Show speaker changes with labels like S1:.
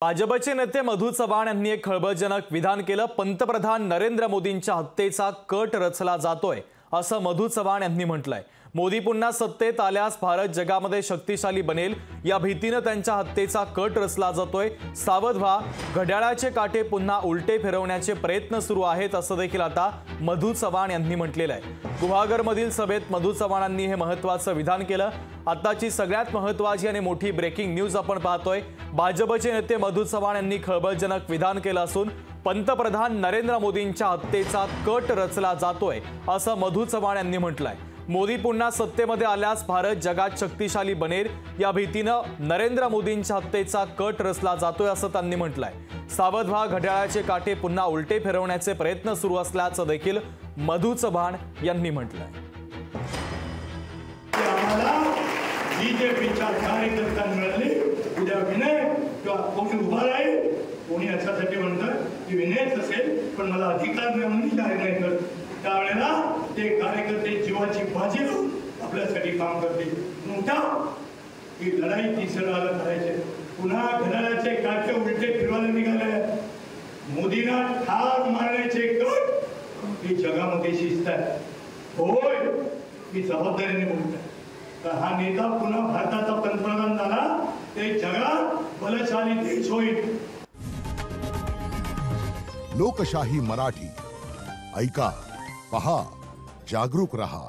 S1: भाजपचे नेते मधु चव्हाण यांनी एक खळबळजनक विधान केलं। पंतप्रधान नरेंद्र मोदींच्या हत्येचा कट रचला जातोय असं मधु चव्हाण यांनी म्हटलंय। मोदी पुन्हा सत्तेत आल्यास भारत जगामध्ये शक्तिशाली बनेल या भीतीने त्यांच्या हत्येचा कट रचला जातोय। सावध व्हा, घड्याळाचे काटे पुन्हा उलटे फिरवण्याचे प्रयत्न सुरू आहेत असं देखील आता मधु चव्हाण यांनी म्हटलेलं आहे। गुहागरमधील सभेत मधु चव्हाणांनी हे महत्त्वाचं विधान केलं। आताची सगळ्यात महत्त्वाची आणि मोठी ब्रेकिंग न्यूज आपण पाहतोय। भाजपचे नेते मधु चव्हाण यांनी खळबळजनक विधान केलं असून पंतप्रधान नरेंद्र मोदींच्या हत्येचा कट रचला जातोय असं मधु चव्हाण यांनी म्हटलंय। मोदी पुन्हा सत्तेमध्ये आल्यास भारत जगात शक्तिशाली बनेल या भीतीनं नरेंद्र मोदींच्या हत्येचा कट रचला जातोय असं त्यांनी म्हटलंय। सावध व्हा, घड्याळाचे काटे पुन्हा उलटे फिरवण्याचे प्रयत्न सुरू असल्याचं देखील मधु चव्हाण यांनी म्हटलंय।
S2: बीजेपीच्या कार्यकर्त्यांना मिळाली उद्या विनय किंवा कोणी उभा राहील, कोणी याच्यासाठी म्हणतात की विनयच असेल पण मला अधिकार नाही म्हणून जाहीर नाही करत, त्यावेळेला ते कार्यकर्ते जीवाची बाजी लावून आपल्यासाठी काम करतील। मोठा ही लढाई तिसऱ्याला करायची, पुन्हा घड्याळाचे काटे उलटे फिरवायला निघाले। मोदींना ठार मारण्याचे कट ही जगामध्ये शिस्त आहे। होय, ही जबाबदारीने बोलत तर हा नेता पुन्हा भारताचा पंतप्रधान झाला ते जगात बलशाली देश होईल।
S3: लोकशाही मराठी ऐका, पहा, जागरूक रहा।